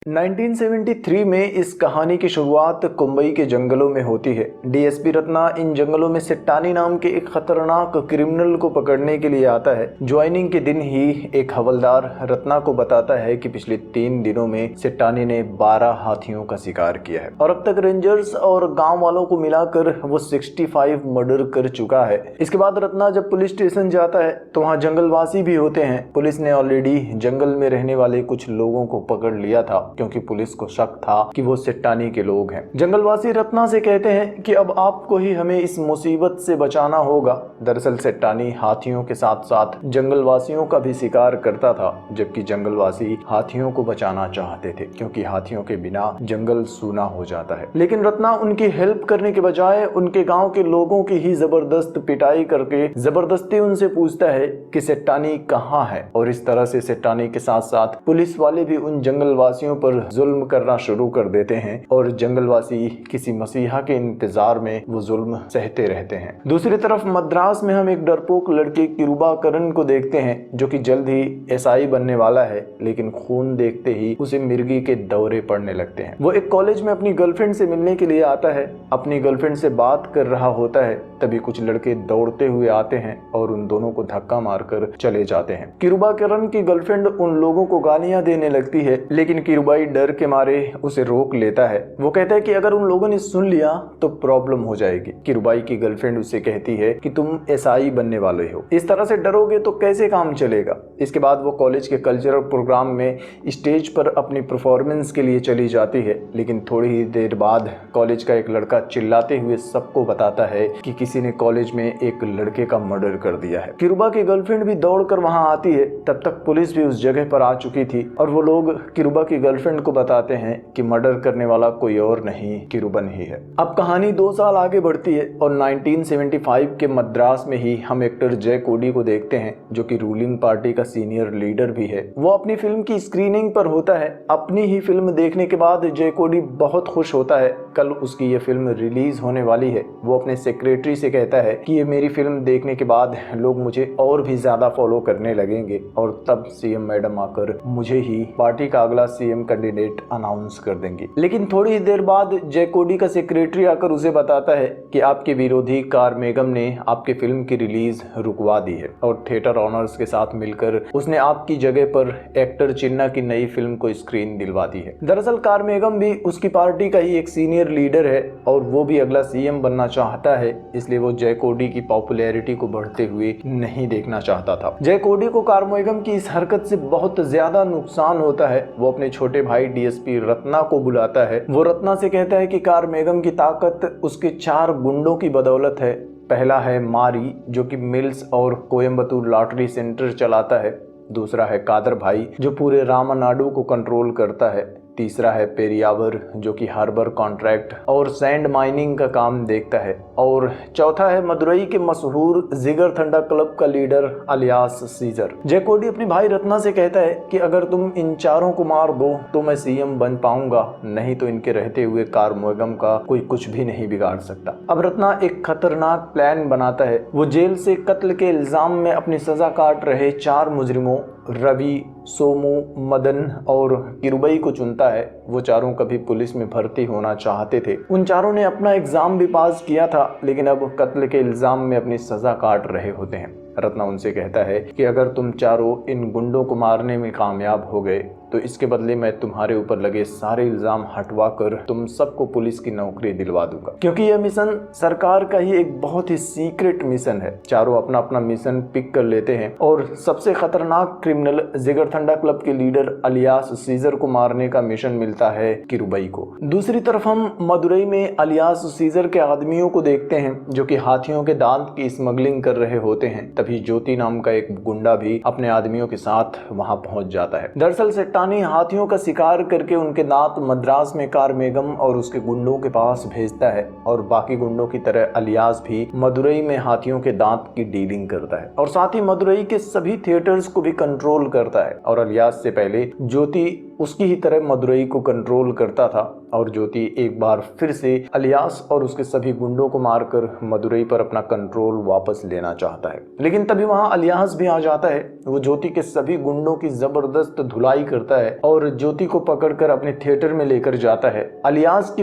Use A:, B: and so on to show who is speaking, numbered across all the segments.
A: 1973 में इस कहानी की शुरुआत मुंबई के जंगलों में होती है। डीएसपी रत्ना इन जंगलों में सिट्टानी नाम के एक खतरनाक क्रिमिनल को पकड़ने के लिए आता है। ज्वाइनिंग के दिन ही एक हवलदार रत्ना को बताता है कि पिछले 3 दिनों में सिट्टानी ने 12 हाथियों का शिकार किया है और अब तक रेंजर्स और गांव वालों को मिलाकर वो 65 मर्डर कर चुका है। इसके बाद रत्ना जब पुलिस स्टेशन जाता है तो वहाँ जंगलवासी भी होते हैं। पुलिस ने ऑलरेडी जंगल में रहने वाले कुछ लोगों को पकड़ लिया था क्योंकि पुलिस को शक था कि वो सिट्टानी के लोग हैं। जंगलवासी रत्ना से कहते हैं कि अब आपको ही हमें इस मुसीबत से बचाना होगा। दरअसल सिट्टानी हाथियों के साथ साथ जंगलवासियों का भी शिकार करता था, जबकि जंगलवासी हाथियों को बचाना चाहते थे क्योंकि हाथियों के बिना जंगल सूना हो जाता है। लेकिन रत्ना उनकी हेल्प करने के बजाय उनके गाँव के लोगों की ही जबरदस्त पिटाई करके जबरदस्ती उनसे पूछता है कि सिट्टानी कहाँ है, और इस तरह से सिट्टानी के साथ साथ पुलिस वाले भी उन जंगलवासियों पर जुल्म करना शुरू कर देते हैं और जंगलवासी किसी मसीहा के इंतजार में वो जुल्म सहते रहते हैं। दूसरी तरफ मद्रास में हम एक डरपोक लड़के किरुबाकरन को देखते हैं जो कि जल्द ही एसआई बनने वाला है, लेकिन खून देखते ही उसे मिर्गी के दौरे पड़ने लगते हैं। वो एक कॉलेज में अपनी गर्लफ्रेंड से मिलने के लिए आता है। अपनी गर्लफ्रेंड से बात कर रहा होता है, तभी कुछ लड़के दौड़ते हुए आते हैं और उन दोनों को धक्का मारकर चले जाते हैं। किरुबाकरन की गर्लफ्रेंड उन लोगों को गालियां देने लगती है, लेकिन किरुबाई डर के मारे उसे रोक लेता है। वो कहता है कि अगर उन लोगों ने सुन लिया तो प्रॉब्लम हो जाएगी। किरुबाई की गर्लफ्रेंड उसे कहती है कि तुम एसआई बनने वाले हो, इस तरह से डरोगे तो कैसे काम चलेगा। इसके बाद वो कॉलेज के कल्चरल प्रोग्राम में स्टेज पर अपनी परफॉर्मेंस के लिए चली जाती है, लेकिन थोड़ी ही देर बाद कॉलेज का एक लड़का चिल्लाते हुए सबको बताता है कि किसी ने कॉलेज में एक लड़के का मर्डर कर दिया है। किरुबा की गर्लफ्रेंड भी दौड़कर वहां आती है। तब तक पुलिस भी उस जगह पर आ चुकी थी और वो लोग किरुबा की गर्लफ्रेंड को बताते हैं कि मर्डर करने वाला कोई और नहीं, किरुबन ही है। अब कहानी 2 साल आगे बढ़ती है और 1975 के मद्रास में ही हम एक्टर जय कोडी को देखते हैं जो कि रूलिंग पार्टी का सीनियर लीडर भी है। वो अपनी फिल्म की स्क्रीनिंग पर होता है। अपनी ही फिल्म देखने के बाद जय कोडी बहुत खुश होता है। कल उसकी ये फिल्म रिलीज होने वाली है। वो अपने सेक्रेटरी से कहता है कि ये मेरी फिल्म देखने के बाद लोग मुझे और भी ज्यादा फॉलो करने लगेंगे और तब सीएम मैडम आकर मुझे ही पार्टी का अगला सीएम कैंडिडेट अनाउंस कर देंगी। लेकिन थोड़ी ही देर बाद जय कोडी का सेक्रेटरी आकर उसे बताता है कि आपके विरोधी कारमेगम ने आपके फिल्म की रिलीज रुकवा दी है और थिएटर ऑनर्स के साथ मिलकर उसने आपकी जगह पर एक्टर चिन्ना की नई फिल्म को स्क्रीन दिलवा दी है। दरअसल कारमेगम भी उसकी पार्टी का ही एक सीनियर लीडर है और वो भी अगला सीएम बनना चाहता है, इसलिए वो जय कोडी की पॉपुलैरिटी को बढ़ते हुए नहीं देखना चाहता था। जय कोडी को कारमेगम की इस हरकत से बहुत ज्यादा नुकसान होता है। वो अपने छोटे भाई डीएसपी रत्ना को बुलाता है। वो रत्ना से कहता है कि कारमेगम की ताकत उसके 4 गुंडों की बदौलत है। पहला है मारी जो कि मिल्स और कोयम्बतूर लॉटरी सेंटर चलाता है। दूसरा है कादर भाई जो पूरे रामानाडु को कंट्रोल करता है। तीसरा है पेरियावर जो कि हार्बर कॉन्ट्रैक्ट और सैंड माइनिंग का काम देखता है। और चौथा है मदुरई के मशहूर जिगर थंडा क्लब का लीडर अलियास सीजर। जय कोडी अपने भाई रत्ना से कहता है कि अगर तुम इन 4 को मार दो तो मैं सीएम बन पाऊंगा, नहीं तो इनके रहते हुए कारमेगम का कोई कुछ भी नहीं बिगाड़ सकता। अब रत्ना एक खतरनाक प्लान बनाता है। वो जेल से कत्ल के इल्जाम में अपनी सजा काट रहे 4 मुजरिमों रवि, सोमू, मदन और किरुबई को चुनता है। वो चारों कभी पुलिस में भर्ती होना चाहते थे। उन चारों ने अपना एग्जाम भी पास किया था, लेकिन अब कत्ल के इल्जाम में अपनी सजा काट रहे होते हैं। रत्ना उनसे कहता है कि अगर तुम चारों इन गुंडों को मारने में कामयाब हो गए तो इसके बदले मैं तुम्हारे ऊपर लगे सारे इल्जाम हटवा कर तुम सबको पुलिस की नौकरी दिलवा दूंगा, क्योंकि यह मिशन सरकार का ही एक बहुत ही सीक्रेट मिशन है। चारों अपना अपना मिशन पिक कर लेते हैं और सबसे खतरनाक क्रिमिनल जिगरथंडा क्लब के लीडर अलियास सीजर को मारने का मिशन मिलता है किरुबई को। दूसरी तरफ हम मदुरई में अलियास सीजर के आदमियों को देखते हैं जो कि हाथियों के दांत की स्मगलिंग कर रहे होते हैं। तभी ज्योति नाम का एक गुंडा भी अपने आदमियों के साथ वहां पहुंच जाता है। दरअसल सिट्टानी हाथियों का शिकार करके उनके दांत मद्रास में कारमेगम और उसके गुंडों के पास भेजता है और बाकी गुंडों की तरह अलियास भी मदुरई में हाथियों के दांत की डीलिंग करता है और साथ ही मदुरई के सभी थिएटर्स को भी कंट्रोल करता है। और अलियास से पहले ज्योति उसकी ही तरह मदुरई को कंट्रोल करता था और ज्योति एक बार फिर से अलियास और उसके सभी गुंडों को मारकर मदुरई पर अपना कंट्रोल वापस लेना चाहता है। लेकिन तभी वहां अलियास भी आ जाता है। वो ज्योति के सभी गुंडों की जबरदस्त धुलाई करता है और ज्योति को पकड़कर अपने थिएटर में लेकर जाता है। अलियास को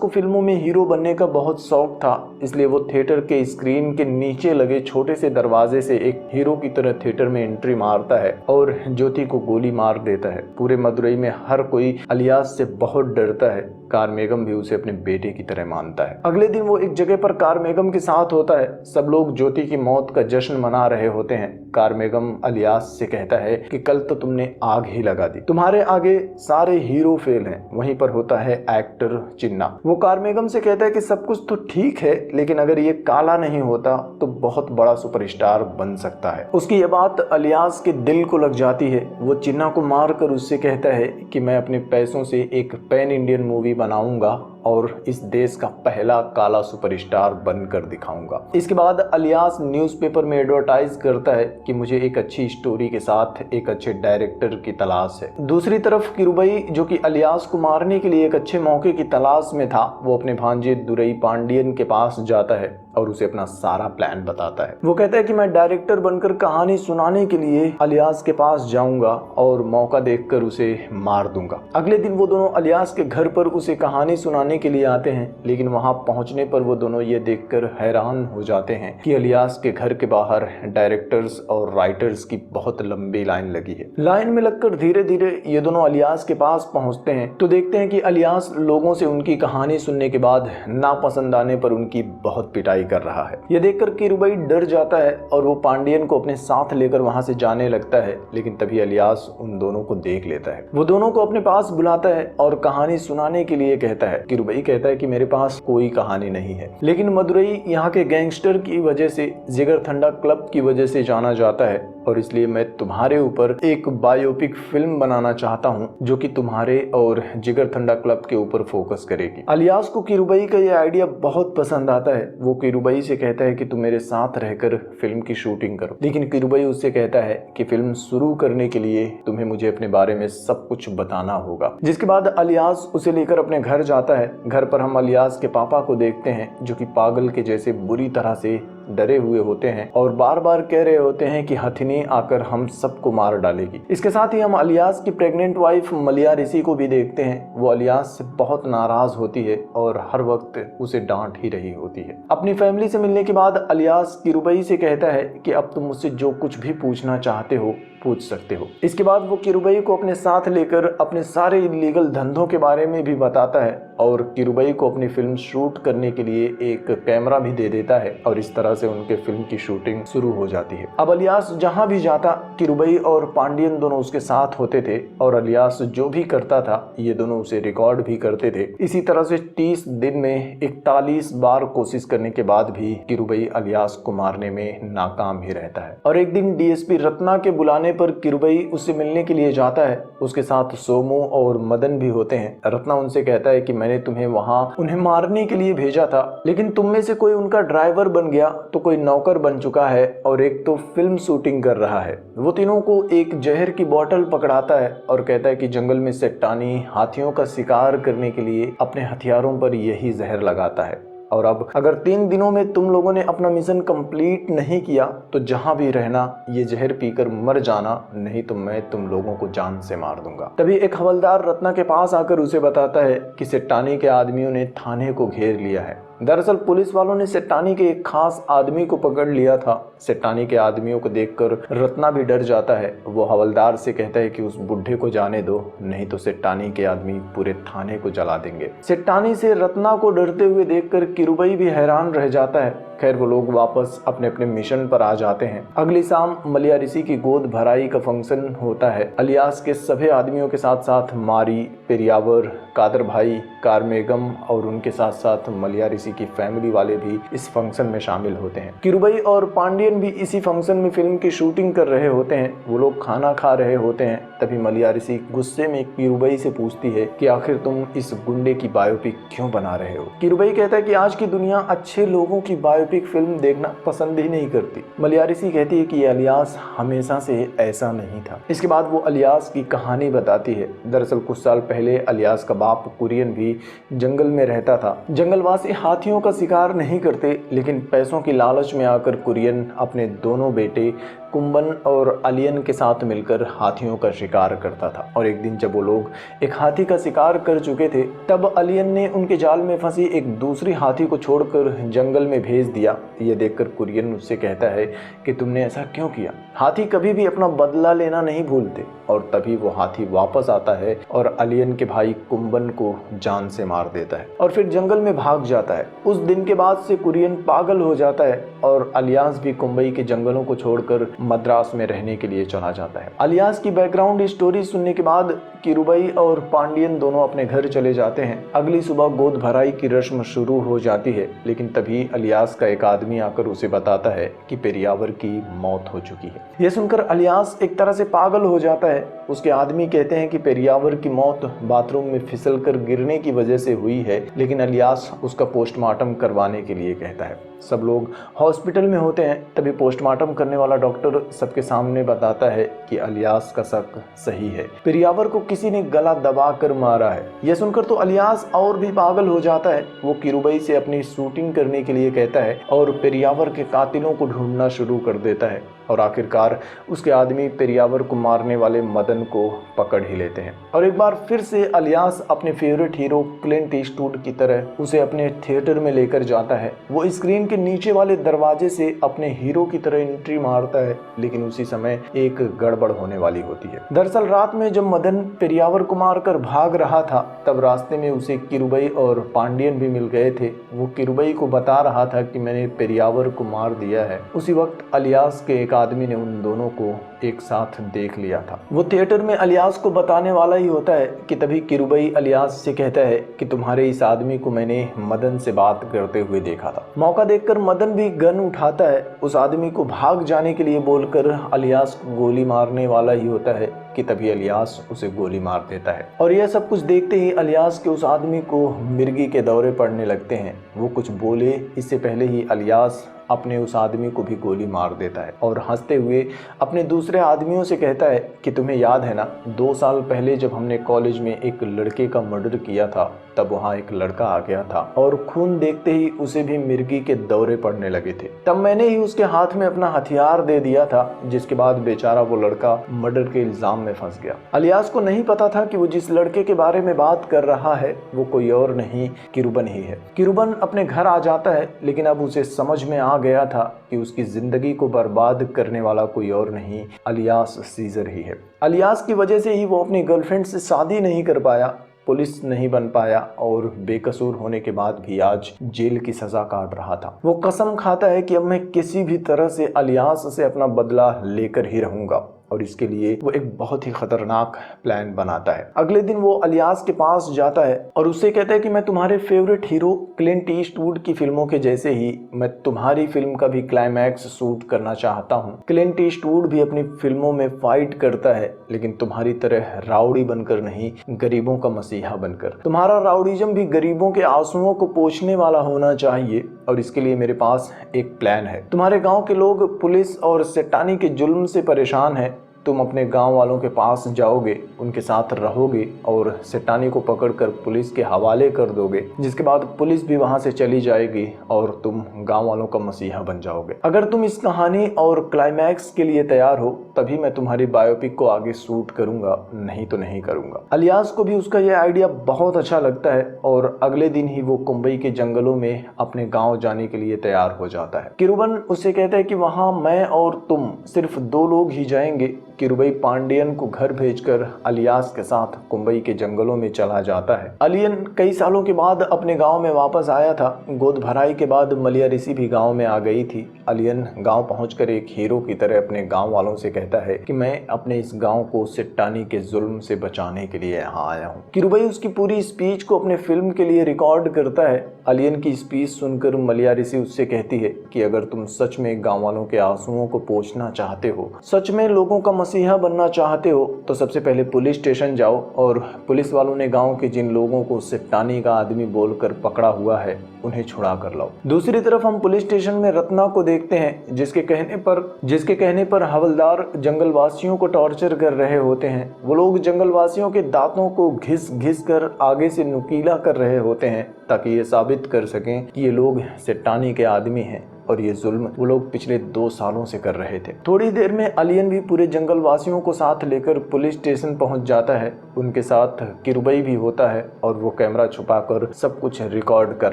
A: फिल्मों में हीरो बनने का बहुत शौक था, इसलिए वो थिएटर के स्क्रीन के नीचे लगे छोटे से दरवाजे से एक हीरो की तरह थिएटर में एंट्री मारता है और ज्योति को गोली मार देता है। पूरे मदुरई में हर कोई अलियास से बहुत डरता है। कारमेगम भी उसे अपने बेटे की तरह मानता है। अगले दिन वो एक जगह पर कारमेगम के साथ होता है। सब लोग ज्योति की मौत का जश्न मना रहे होते हैं। कारमेगम अलियास से कहता है कि कल तो तुमने आग ही लगा दी, तुम्हारे आगे सारे हीरो फेल हैं। वहीं पर होता है एक्टर चिन्ना। वो कारमेगम से कहता है कि सब कुछ तो ठीक है, लेकिन अगर ये काला नहीं होता तो बहुत बड़ा सुपरस्टार बन सकता है। उसकी ये बात अलियास के दिल को लग जाती है। वो चिन्ना को मारकर उससे कहता है कि मैं अपने पैसों से एक पैन इंडियन मूवी बनाऊंगा और इस देश का पहला काला सुपरस्टार बनकर दिखाऊंगा। इसके बाद अलियास न्यूज़पेपर में एडवर्टाइज करता है कि मुझे एक अच्छी स्टोरी के साथ एक अच्छे डायरेक्टर की तलाश है। दूसरी तरफ किरुबई, जो कि अलियास को मारने के लिए एक अच्छे मौके की तलाश में था, वो अपने भांजे दुरई पांडियन के पास जाता है और उसे अपना सारा प्लान बताता है। वो कहता है कि मैं डायरेक्टर बनकर कहानी सुनाने के लिए अलियास के पास जाऊंगा और मौका देखकर उसे मार दूंगा। अगले दिन वो दोनों अलियास के घर पर उसे कहानी सुनाने के लिए आते हैं, लेकिन वहां पहुंचने पर वो दोनों ये देखकर हैरान हो जाते हैं कि अलियास के घर के बाहर डायरेक्टर्स और राइटर्स की बहुत लंबी लाइन लगी है। लाइन में लगकर धीरे धीरे ये दोनों अलियास के पास पहुंचते हैं तो देखते हैं कि अलियास लोगों से उनकी कहानी सुनने के बाद नापसंद आने पर उनकी बहुत पिटाई कर रहा है। यह देखकर किरुबई डर जाता है और वो पांडियन को अपने साथ लेकर वहां से जाने लगता है, लेकिन तभी अलियास उन दोनों को देख लेता है। वो दोनों को अपने पास बुलाता है और कहानी सुनाने के लिए कहता है। किरुबई कहता है कि मेरे पास कोई कहानी नहीं है, लेकिन मदुरई यहाँ के गैंगस्टर की वजह से, जिगरथंडा क्लब की वजह से जाना जाता है और इसलिए मैं तुम्हारे ऊपर एक बायोपिक फिल्म बनाना चाहता हूँ जो कि तुम्हारे और जिगरथंडा क्लब के ऊपर फोकस करेगी। अलियास को किरुबई का ये आइडिया बहुत पसंद आता है। वो किरुबई से कहता है कि तुम मेरे साथ रहकर फिल्म की शूटिंग करो, लेकिन किरुबई उससे कहता है कि फिल्म शुरू करने के लिए तुम्हें मुझे अपने बारे में सब कुछ बताना होगा। जिसके बाद अलियास उसे लेकर अपने घर जाता है। घर पर हम अलियास के पापा को देखते हैं जो कि पागल के जैसे बुरी तरह से डरे हुए होते हैं और बार बार कह रहे होते हैं कि हथिनी आकर हम सबको मार डालेगी। इसके साथ ही हम अलियास की प्रेग्नेंट वाइफ मलिया ऋषि को भी देखते हैं। वो अलियास से बहुत नाराज होती है और हर वक्त उसे डांट ही रही होती है। अपनी फैमिली से मिलने के बाद अलियास किरुबई से कहता है कि अब तुम मुझसे जो कुछ भी पूछना चाहते हो पूछ सकते हो। इसके बाद वो किरुबई को अपने साथ लेकर अपने सारे इलीगल धंधों के बारे में भी बताता है और किरुबई को अपनी फिल्म शूट करने के लिए एक कैमरा भी दे देता है और इस तरह से उनके फिल्म की शूटिंग शुरू हो जाती है। अब अलियास जहां भी जाता किरुबई और पांडियन दोनों उसके साथ होते थे और अलियास जो भी करता था ये दोनों उसे रिकॉर्ड भी करते थे। इसी तरह से 30 दिन में 41 बार कोशिश करने के बाद भी किरुबई अलियास को मारने में नाकाम ही रहता है। और एक दिन डीएसपी रत्ना के बुलाने पर किरुबई उससे मिलने के लिए जाता है। उसके साथ सोमू और मदन भी होते हैं। रत्ना उनसे कहता है कि मैंने तुम्हें वहां उन्हें मारने के लिए भेजा था, लेकिन तुम में से कोई उनका ड्राइवर बन गया तो कोई नौकर बन चुका है और एक तो फिल्म शूटिंग कर रहा है। वो तीनों को एक जहर की बोतल पकड़ाता है और कहता है कि जंगल में सेट्टानी हाथियों का शिकार करने के लिए अपने हथियारों पर यही जहर लगाता है और अब अगर 3 दिनों में तुम लोगों ने अपना मिशन कंप्लीट नहीं किया तो जहां भी रहना ये जहर पीकर मर जाना, नहीं तो मैं तुम लोगों को जान से मार दूंगा। तभी एक हवलदार रत्ना के पास आकर उसे बताता है कि सेट्टानी के आदमियों ने थाने को घेर लिया है। दरअसल पुलिस वालों ने सेट्टानी के एक खास आदमी को पकड़ लिया था। सेट्टानी के आदमियों को देखकर रत्ना भी डर जाता है। वो हवलदार से कहता है कि उस बुढ़े को जाने दो, नहीं तो सेट्टानी के आदमी पूरे थाने को जला देंगे। सेट्टानी से रत्ना को डरते हुए देखकर किरुबई भी हैरान रह जाता है। खैर वो लोग वापस अपने अपने मिशन पर आ जाते हैं। अगली शाम मलिया ऋषि की गोद भराई का फंक्शन होता है। अलियास के सभी आदमियों के साथ साथ मारी, पेरियावर, कादर भाई, कारमेगम और उनके साथ साथ मलिया ऋषि मलियारिसी की फैमिली वाले भी इस फंक्शन में शामिल होते हैं। किरुबई और पांडियन भी इसी फंक्शन में फिल्म की शूटिंग कर रहे होते हैं। वो लोग खाना खा रहे होते हैं। तभी मलियारिसी गुस्से में किरुबई से पूछती है कि आखिर तुम इस गुंडे की बायोपिक क्यों बना रहे हो। किरुबई कहता है कि आज की दुनिया अच्छे लोगों की बायोपिक फिल्म देखना पसंद ही नहीं करती। मलियारिसी कहती है कि ये अलियास हमेशा से ऐसा नहीं था। इसके बाद वो अलियास की कहानी बताती है। दरअसल कुछ साल पहले अलियास का बाप कुरियन भी जंगल में रहता था। जंगलवासी हाथियों का शिकार नहीं करते, लेकिन पैसों की लालच में आकर कुरियन अपने दोनों बेटे कुंबन और अलियन के साथ मिलकर हाथियों का शिकार करता था। और एक दिन जब वो लोग एक हाथी का शिकार कर चुके थे, तब अलियन ने उनके जाल में फंसी एक दूसरी हाथी को छोड़कर जंगल में भेज दिया। ये देखकर कुरियन उससे कहता है कि तुमने ऐसा क्यों किया। हाथी कभी भी अपना बदला लेना नहीं भूलते। और तभी वो हाथी वापस आता है और अलियन के भाई कुंबन को जान से मार देता है और फिर जंगल में भाग जाता है। उस दिन के बाद से कुरियन पागल हो जाता है और अलियास भी कुंबई के जंगलों को छोड़कर मद्रास में रहने के लिए चला जाता है। अलियास की बैकग्राउंड स्टोरी सुनने के बाद किरुबई और पांडियन दोनों अपने घर चले जाते हैं। अगली सुबह गोद भराई की रस्म शुरू हो जाती है, लेकिन तभी अलियास का एक आदमी आकर उसे बताता है कि पेरियावर की मौत हो चुकी है। यह सुनकर अलियास एक तरह से पागल हो जाता है। उसके आदमी कहते हैं कि पेरियावर की मौत बाथरूम में फिसलकर गिरने की वजह से हुई है, लेकिन अलियास उसका पोस्टमार्टम करवाने के लिए कहता है। सब लोग हॉस्पिटल में होते हैं। तभी पोस्टमार्टम करने वाला डॉक्टर सबके सामने बताता है कि अलियास का शक सही है, पेरियावर को किसी ने गला दबा कर मारा है। यह सुनकर तो अलियास और भी पागल हो जाता है। वो किरुबई से अपनी शूटिंग करने के लिए कहता है और पेरियावर के कातिलों को ढूंढना शुरू कर देता है। और आखिरकार उसके आदमी पेरियावर को मारने वाले मदन को पकड़ ही लेते हैं। और एक बार फिर से अलियास अपने फेवरेट हीरो क्लिंट ईस्टवुड की तरह उसे अपने थिएटर में लेकर जाता है। वो स्क्रीन के नीचे वाले दरवाजे से अपने हीरो की तरह एंट्री मारता है, लेकिन उसी समय एक गड़बड़ होने वाली होती है। दरअसल रात में जब मदन पेरियावर को मारकर भाग रहा था, तब रास्ते में उसे किरुबई और पांडियन भी मिल गए थे। वो किरुबई को बता रहा था कि मैंने पेरियावर को मार दिया है। उसी वक्त अलियास के एक आदमी ने उन दोनों को एक साथ देख लिया था। वो थिएटर में अलियास को बताने वाला ही होता है कि तभी किरुबई अलियास से कहता है कि तुम्हारे इस आदमी को मैंने मदन से बात करते हुए देखा था। मौका देखकर मदन भी गन उठाता है। उस आदमी को भाग जाने के लिए बोलकर अलियास को गोली मारने वाला ही होता है कि तभी अलियास उसे गोली मार देता है। और यह सब कुछ देखते ही अलियास के उस आदमी को मिर्गी के दौरे पड़ने लगते हैं। वो कुछ बोले इससे पहले ही अलियास अपने उस आदमी को भी गोली मार देता है और हंसते हुए अपने दूसरे आदमियों से कहता है कि तुम्हें याद है ना, 2 साल पहले जब हमने कॉलेज में एक लड़के का मर्डर किया था, तब वहाँ एक लड़का आ गया था और खून देखते ही उसे भी मिर्गी के दौरे पड़ने लगे थे। तब मैंने ही उसके हाथ में अपना हथियार दे दिया था, जिसके बाद बेचारा वो लड़का मर्डर के इल्जाम में फंस गया। अलियास को नहीं पता था कि वो जिस लड़के के बारे में बात कर रहा है वो कोई और नहीं, किरुबन ही है। किरुबन अपने घर आ जाता है, लेकिन अब उसे समझ में आ गया था कि उसकी जिंदगी को बर्बाद करने वाला कोई और नहीं, अलियास सीजर ही है। अलियास की वजह से ही वो अपनी गर्लफ्रेंड से शादी नहीं कर पाया, पुलिस नहीं बन पाया और बेकसूर होने के बाद भी आज जेल की सजा काट रहा था। वो कसम खाता है कि अब मैं किसी भी तरह से अलियास से अपना बदला लेकर ही रहूंगा और इसके लिए वो एक बहुत ही खतरनाक प्लान बनाता है। अगले दिन वो अलियास के पास जाता है और उससे कहता है कि मैं तुम्हारे फेवरेट हीरो क्लिंट ईस्टवुड की फिल्मों के जैसे ही मैं तुम्हारी फिल्म का भी क्लाइमैक्स शूट करना चाहता हूँ। क्लिंट ईस्टवुड भी अपनी फिल्मों में फाइट करता है, लेकिन तुम्हारी तरह राउडी बनकर नहीं, गरीबों का मसीहा बनकर। तुम्हारा राउडीजम भी गरीबों के आंसुओं को पोंछने वाला होना चाहिए और इसके लिए मेरे पास एक प्लान है। तुम्हारे गाँव के लोग पुलिस और सेठानी के जुल्म से परेशान है। तुम अपने गांव वालों के पास जाओगे, उनके साथ रहोगे और सेठानी को पकड़कर पुलिस के हवाले कर दोगे, जिसके बाद पुलिस भी वहां से चली जाएगी और तुम गांव वालों का मसीहा बन जाओगे। अगर तुम इस कहानी और क्लाइमैक्स के लिए तैयार हो तभी मैं तुम्हारी बायोपिक को आगे शूट करूंगा, नहीं तो नहीं करूंगा। अलियास को भी उसका यह आइडिया बहुत अच्छा लगता है और अगले दिन ही वो कुंबई के जंगलों में अपने गाँव जाने के लिए तैयार हो जाता है। किरुबन उससे कहता है कि वहाँ मैं और तुम सिर्फ 2 लोग ही जाएंगे, किरुबई पांडियन को घर भेजकर अलियास के साथ कुंबई के जंगलों में चला जाता है। अलियन कई सालों के बाद अपने गांव में वापस आया था। गोद भराई के बाद मलिया ऋषि भी गांव में आ गई थी। अलियन गांव पहुंचकर एक हीरो की तरह अपने गांव वालों से कहता है कि मैं अपने इस गांव को सिट्टानी के जुल्म से बचाने के लिए यहाँ आया हूँ। किरुबई उसकी पूरी स्पीच को अपने फिल्म के लिए रिकॉर्ड करता है। अलियन की स्पीच सुनकर मलिया ऋषि उससे कहती है कि अगर तुम सच में गांव वालों के आंसुओं को पोंछना चाहते हो, सच में लोगों का मसीहा बनना चाहते हो, तो सबसे पहले पुलिस स्टेशन जाओ और पुलिस वालों ने गांव के जिन लोगों को सिट्टानी का आदमी बोलकर पकड़ा हुआ है उन्हें छुड़ा कर लाओ। दूसरी तरफ हम पुलिस स्टेशन में रत्ना को देखते हैं, जिसके कहने पर हवलदार जंगलवासियों को टॉर्चर कर रहे होते हैं। वो लोग जंगलवासियों के दांतों को घिस घिस कर आगे से नुकीला कर रहे होते हैं ताकि ये साबित कर सकें कि ये लोग सिट्टानी के आदमी हैं और ये जुल्म वो लोग पिछले 2 सालों से कर रहे थे। थोड़ी देर में अलियन भी पूरे जंगलवासियों को साथ लेकर पुलिस स्टेशन पहुंच जाता है। उनके साथ किरुबई भी होता है और वो कैमरा छुपाकर सब कुछ रिकॉर्ड कर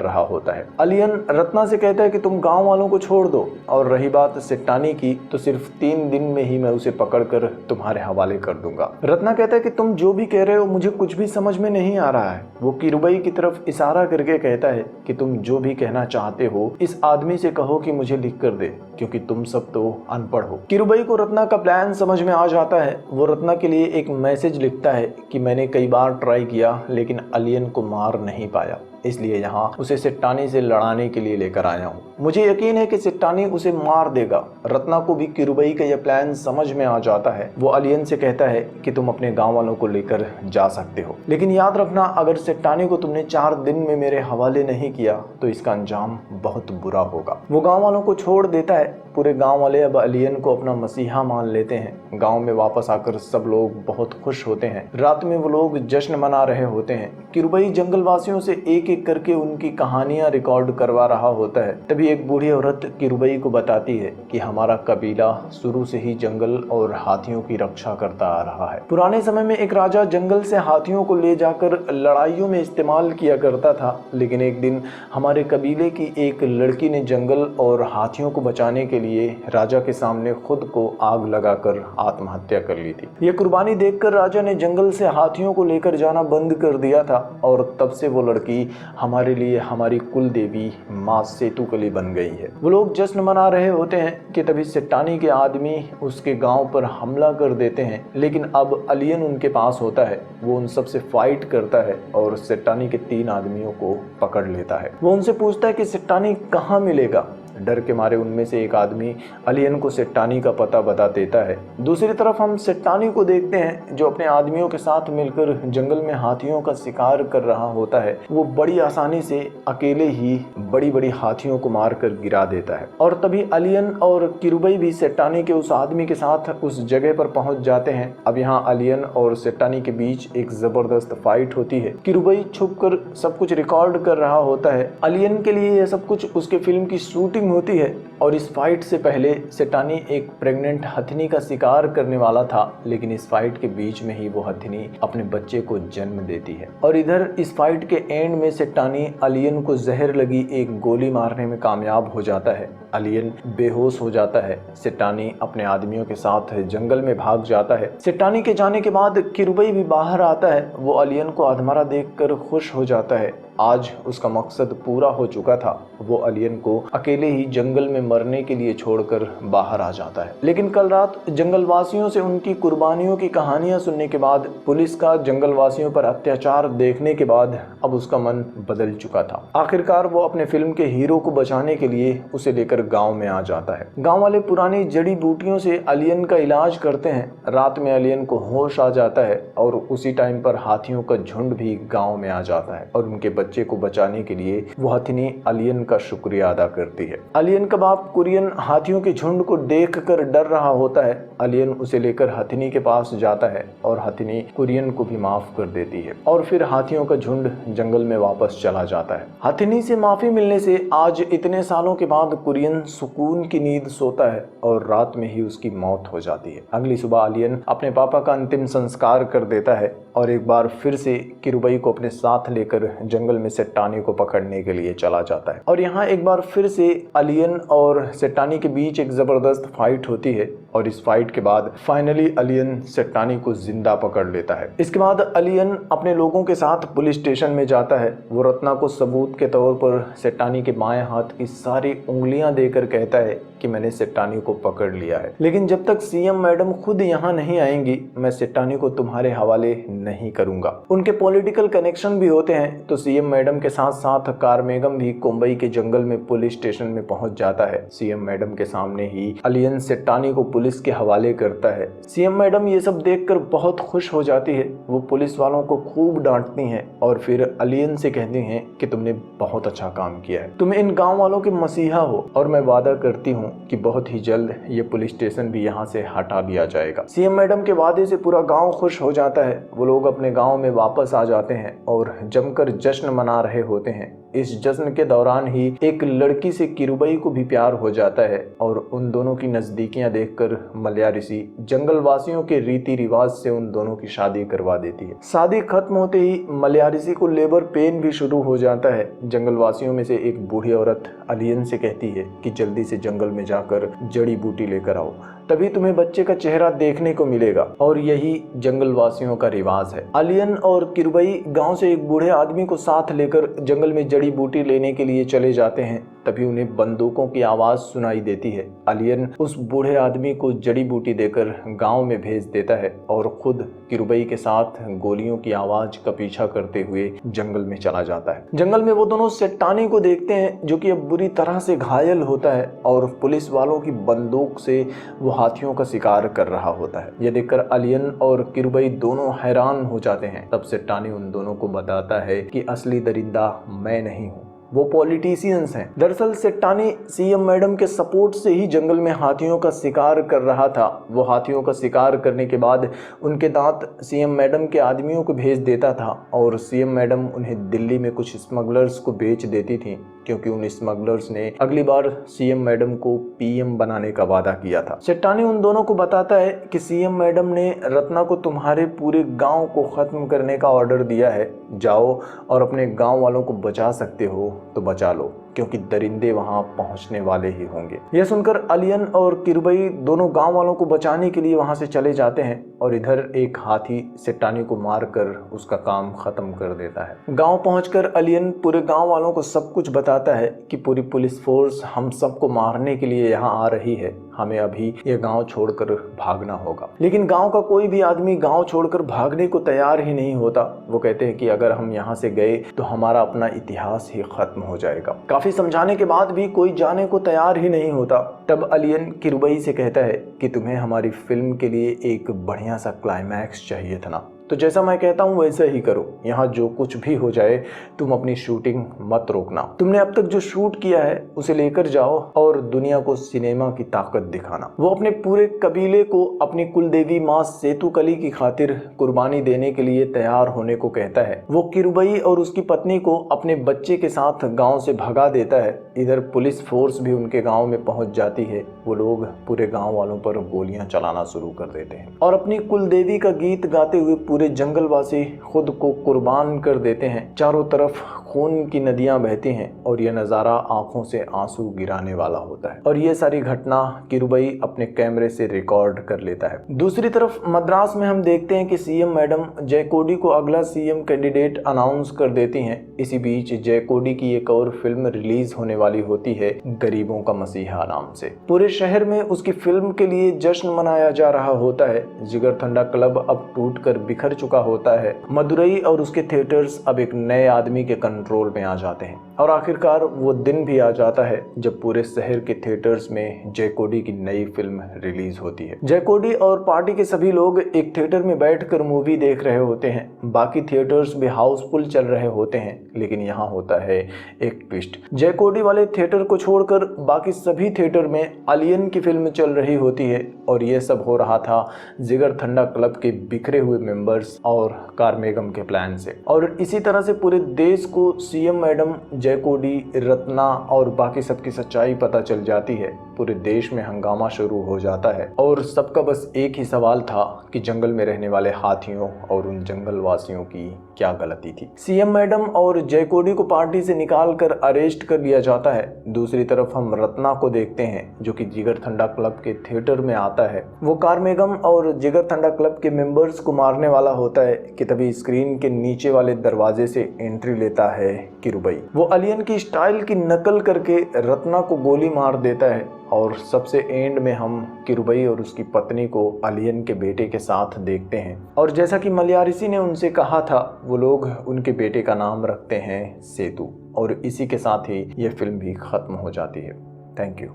A: रहा होता है। अलियन रत्ना से कहता है कि तुम गांव वालों को छोड़ दो, और रही बात सिट्टानी की तो सिर्फ 3 दिन में ही मैं उसे पकड़कर तुम्हारे हवाले कर दूंगा। रत्ना कहता है कि तुम जो भी कह रहे हो मुझे कुछ भी समझ में नहीं आ रहा है। वो किरुबई की तरफ इशारा करके कहता है कि तुम जो भी कहना चाहते हो इस आदमी से कहो कि मुझे लिख कर दे, क्योंकि तुम सब तो अनपढ़ हो। किरुबई को रत्ना का प्लान समझ में आ जाता है। वो रत्ना के लिए एक मैसेज लिखता है कि मैंने कई बार ट्राई किया लेकिन अलियन को मार नहीं पाया, इसलिए यहाँ उसे सिट्टानी से लड़ाने के लिए लेकर आया हूँ। मुझे यकीन है कि सिट्टानी उसे मार देगा। रत्ना को भी किरुबई का यह प्लान समझ में आ जाता है। वो अलियन से कहता है कि तुम अपने गांव वालों को लेकर जा सकते हो, लेकिन याद रखना अगर सिट्टानी को तुमने 4 दिन में मेरे हवाले नहीं किया तो इसका अंजाम बहुत बुरा होगा। वो गाँव वालों को छोड़ देता है। पूरे गांव वाले अब अलियन को अपना मसीहा मान लेते हैं। गांव में वापस आकर सब लोग बहुत खुश होते हैं। रात में वो लोग जश्न मना रहे होते हैं। किरुबई जंगलवासियों से एक एक करके उनकी कहानियां रिकॉर्ड करवा रहा होता है। तभी एक बूढ़ी औरत किरुबई को बताती है कि हमारा कबीला शुरू से ही जंगल और हाथियों की रक्षा करता आ रहा है। पुराने समय में एक राजा जंगल से हाथियों को ले जाकर लड़ाइयों में इस्तेमाल किया करता था, लेकिन एक दिन हमारे कबीले की एक लड़की ने जंगल और हाथियों को बचाने के लिए राजा के सामने खुद को आग लगाकर आत्महत्या कर ली थी। ये कुर्बानी देखकर राजा ने जंगल से हाथियों को लेकर जाना बंद कर दिया था और तब से वो लड़की हमारे लिए हमारी कुल देवी माँ सेतुकली बन गई है। वो लोग जश्न मना रहे होते हैं कि तभी सिट्टानी के आदमी उसके गांव पर हमला कर देते हैं, लेकिन अब अलियन उनके पास होता है। वो उन सब से फाइट करता है और सिट्टानी के 3 आदमियों को पकड़ लेता है। वो उनसे पूछता है कि सिट्टानी कहाँ मिलेगा। डर के मारे उनमें से एक आदमी अलियन को सिट्टानी का पता बता देता है। दूसरी तरफ हम सिट्टानी को देखते हैं जो अपने आदमियों के साथ मिलकर जंगल में हाथियों का शिकार कर रहा होता है। वो बड़ी आसानी से अकेले ही बड़ी बड़ी हाथियों को मारकर गिरा देता है। और तभी अलियन और किरुबई भी सिट्टानी के उस आदमी के साथ उस जगह पर पहुंच जाते हैं। अब यहाँ अलियन और सिट्टानी के बीच एक जबरदस्त फाइट होती है। किरुबई छुप कर सब कुछ रिकॉर्ड कर रहा होता है। अलियन के लिए यह सब कुछ उसके फिल्म की शूटिंग होती है और इस फाइट से पहले सिट्टानी एक प्रेग्नेंट हथिनी का शिकार करने वाला था, लेकिन इस फाइट के बीच में ही वो हथिनी अपने बच्चे को जन्म देती है। और इधर इस फाइट के एंड में सिट्टानी अलियन को जहर लगी एक गोली मारने में कामयाब हो जाता है। अलियन बेहोश हो जाता है। सिट्टानी अपने आदमियों के साथ जंगल में भाग जाता है। सिट्टानी के जाने के बाद किरुबई भी बाहर आता है। वो अलियन को अधमरा देखकर खुश हो जाता है। आज उसका मकसद पूरा हो चुका था। वो अलियन को अकेले ही जंगल में मरने के लिए छोड़कर बाहर आ जाता है। लेकिन कल रात जंगलवासियों से उनकी कुर्बानियों की कहानियां सुनने के बाद, पुलिस का जंगलवासियों पर अत्याचार देखने के बाद अब उसका मन बदल चुका था। आखिरकार वो अपने फिल्म के हीरो को बचाने के लिए उसे लेकर गांव में आ जाता है। गांव वाले पुरानी जड़ी बूटियों से अलियन का इलाज करते हैं। रात में अलियन को होश आ जाता है और उसी टाइम पर हाथियों का झुंड भी गाँव में आ जाता है और उनके बच्चे को बचाने के लिए वो हथिनी अलियन का शुक्रिया अदा करती है। अलियन का बाप कुरियन हाथियों के झुंड को देखकर डर रहा होता है। अलियन उसे लेकर हथिनी के पास जाता है और हथिनी कुरियन को भी माफ कर देती है और फिर हाथियों का झुंड जंगल में वापस चला जाता है। हथिनी से माफी मिलने से आज इतने सालों के बाद कुरियन सुकून की नींद सोता है और रात में ही उसकी मौत हो जाती है। अगली सुबह अलियन अपने पापा का अंतिम संस्कार कर देता है और एक बार फिर से किरुबई को अपने साथ लेकर जंगल में सिट्टानी को पकड़ने के लिए चला जाता है। और यहाँ एक बार फिर से अलियन और सिट्टानी के बीच एक जबरदस्त फाइट होती है और इस फाइट के बाद फाइनली अलियन सेट्टानी को जिंदा पकड़ लेता है। इसके बाद अलियन अपने लोगों के साथ पुलिस स्टेशन में जाता है। वो रत्ना को सबूत के तौर पर सेट्टानी के बाएं हाथ की सारी उंगलियां देकर कहता है कि मैंने सेट्टानी को पकड़ लिया है, लेकिन जब तक सीएम मैडम खुद यहाँ नहीं आएंगी मैं सेट्टानी को तुम्हारे हवाले नहीं करूंगा। उनके पॉलिटिकल कनेक्शन भी होते हैं, तो सीएम मैडम के साथ साथ कार्मेगम भी कोम्बई के जंगल में पुलिस स्टेशन में पहुंच जाता है। सीएम मैडम के सामने ही अलियन सेट्टानी को पुलिस के हवाले करता है। सीएम मैडम ये सब देखकर बहुत खुश हो जाती है। वो पुलिस वालों को खूब डांटती हैं और फिर अलियन से कहती हैं कि तुमने बहुत अच्छा काम किया है, तुम इन गांव वालों के मसीहा हो और मैं वादा करती हूँ कि बहुत ही जल्द ये पुलिस स्टेशन भी यहाँ से हटा दिया जाएगा। सीएम मैडम के वादे से पूरा गांव खुश हो जाता है। वो लोग अपने गांव में वापस आ जाते हैं और जमकर जश्न मना रहे होते हैं। इस जश्न के दौरान ही एक लड़की से किरुबई को भी प्यार हो जाता है और उन दोनों की नजदीकियां देखकर मलया ऋषि जंगल वासियों के रीति रिवाज से उन दोनों की शादी करवा देती है। शादी खत्म होते ही मलया ऋषि को लेबर पेन भी शुरू हो जाता है। जंगल वासियों में से एक बूढ़ी औरत अलियन से कहती है कि जल्दी से जंगल में जाकर जड़ी बूटी लेकर आओ, तभी तुम्हें बच्चे का चेहरा देखने को मिलेगा। और यही जंगल वासियों का रिवाज है। अलियन और किरुबई गांव से एक बूढ़े आदमी को साथ लेकर जंगल में जड़ी बूटी लेने के लिए चले जाते हैं। तभी उन्हें बंदूकों की आवाज सुनाई देती है। अलियन उस बूढ़े आदमी को जड़ी बूटी देकर गांव में भेज देता है और खुद किरुबई के साथ गोलियों की आवाज का पीछा करते हुए जंगल में चला जाता है। जंगल में वो दोनों सेट्टानी को देखते हैं जो कि अब बुरी तरह से घायल होता है और पुलिस वालों की बंदूक से वो हाथियों का शिकार कर रहा होता है। यह देखकर अलियन और किरुबई दोनों हैरान हो जाते हैं। तब सेट्टानी उन दोनों को बताता है कि असली दरिंदा मैं नहीं हूँ, वो पॉलिटिशियंस हैं। दरअसल सेट्टानी सीएम मैडम के सपोर्ट से ही जंगल में हाथियों का शिकार कर रहा था। वो हाथियों का शिकार करने के बाद उनके दांत सीएम मैडम के आदमियों को भेज देता था और सीएम मैडम उन्हें दिल्ली में कुछ स्मगलर्स को बेच देती थी, क्योंकि उन स्मगलर्स ने अगली बार सीएम मैडम को पीएम बनाने का वादा किया था। सेट्टानी उन दोनों को बताता है कि सीएम मैडम ने रत्ना को तुम्हारे पूरे गांव को खत्म करने का ऑर्डर दिया है, जाओ और अपने गांव वालों को बचा सकते हो तो बचा लो, क्योंकि दरिंदे वहां पहुंचने वाले ही होंगे। यह सुनकर अलियन और किरुबई दोनों गांव वालों को बचाने के लिए वहां से चले जाते हैं और इधर एक हाथी सेट्टानी को मारकर उसका काम खत्म कर देता है। गांव पहुंचकर अलियन पूरे गांव वालों को सब कुछ बताता है कि पूरी पुलिस फोर्स हम सबको मारने के लिए यहाँ आ रही है, हमें अभी ये गांव छोड़कर भागना होगा। लेकिन गांव का कोई भी आदमी गांव छोड़कर भागने को तैयार ही नहीं होता। वो कहते हैं कि अगर हम यहाँ से गए तो हमारा अपना इतिहास ही खत्म हो जाएगा। काफी समझाने के बाद भी कोई जाने को तैयार ही नहीं होता। तब अलियन किरुबई से कहता है कि तुम्हें हमारी फिल्म के लिए एक बढ़िया सा क्लाइमैक्स चाहिए था ना, तो जैसा मैं कहता हूँ वैसा ही करो। यहाँ जो कुछ भी हो जाए तुम अपनी शूटिंग मत रोकना। तुमने अब तक जो शूट किया है उसे लेकर जाओ और दुनिया को सिनेमा की ताकत दिखाना। वो अपने पूरे कबीले को अपनी कुलदेवी माँ सेतुकली की खातिर कुर्बानी देने के लिए तैयार होने को कहता है। वो किरुबई और उसकी पत्नी को अपने बच्चे के साथ गाँव से भगा देता है। इधर पुलिस फोर्स भी उनके गाँव में पहुँच जाती है। वो लोग पूरे गाँव वालों पर गोलियां चलाना शुरू कर देते हैं और अपनी कुलदेवी का गीत गाते हुए पूरे जंगलवासी खुद को कुर्बान कर देते हैं। चारों तरफ खून की नदियां बहती हैं और यह नज़ारा आंखों से आंसू गिराने वाला होता है और ये सारी घटना किरुबई अपने कैमरे से रिकॉर्ड कर लेता है। दूसरी तरफ मद्रास में हम देखते हैं कि सीएम मैडम जयकोडी को अगला सीएम कैंडिडेट अनाउंस कर देती हैं। इसी बीच जयकोडी की एक और फिल्म रिलीज होने वाली होती है, गरीबों का मसीहा नाम से। पूरे शहर में उसकी फिल्म के लिए जश्न मनाया जा रहा होता है। जिगरथंडा क्लब अब टूटकर बिखर चुका होता है। मदुरई और उसके थिएटर्स अब एक नए आदमी के कंट्रोल में आ जाते हैं और आखिरकार वो दिन भी आ जाता है जब पूरे शहर के थिएटर्स में जयकोडी की नई फिल्म रिलीज होती है। जयकोडी और पार्टी के सभी लोग एक थिएटर में बैठकर मूवी देख रहे होते हैं। बाकी थिएटर्स भी हाउसफुल चल रहे होते हैं, लेकिन यहाँ होता है एक ट्विस्ट। जयकोडी वाले थिएटर को छोड़कर बाकी सभी थिएटर में अलियन की फिल्म चल रही होती है और ये सब हो रहा था जिगरथंडा क्लब के बिखरे हुए मेंबर्स और कार्मेगम के प्लान से। और इसी तरह से पूरे देश को सीएम मैडम, जयकोडी, रत्ना और बाकी सबकी सच्चाई पता चल जाती है, पूरे देश में हंगामा शुरू हो जाता है और सबका बस एक ही सवाल था कि जंगल में रहने वाले हाथियों और उन जंगल वासियों की क्या गलती थी। सीएम मैडम और जयकोडी को पार्टी से निकाल कर अरेस्ट कर लिया जाता है। दूसरी तरफ हम रत्ना को देखते हैं जो कि जिगर ठंडा क्लब के थिएटर में आता है। वो कारमेगम और जिगर ठंडा क्लब के मेंबर्स को मारने वाला होता है कि तभी स्क्रीन के नीचे वाले दरवाजे से एंट्री लेता है किरुबई। वो अलियन की स्टाइल की नकल करके रत्ना को गोली मार देता है और सबसे एंड में हम किरुबई और उसकी पत्नी को अलियन के बेटे के साथ देखते हैं। और जैसा कि मलयारिसी ने उनसे कहा था, वो लोग उनके बेटे का नाम रखते हैं सेतु। और इसी के साथ ही ये फिल्म भी खत्म हो जाती है। Thank you.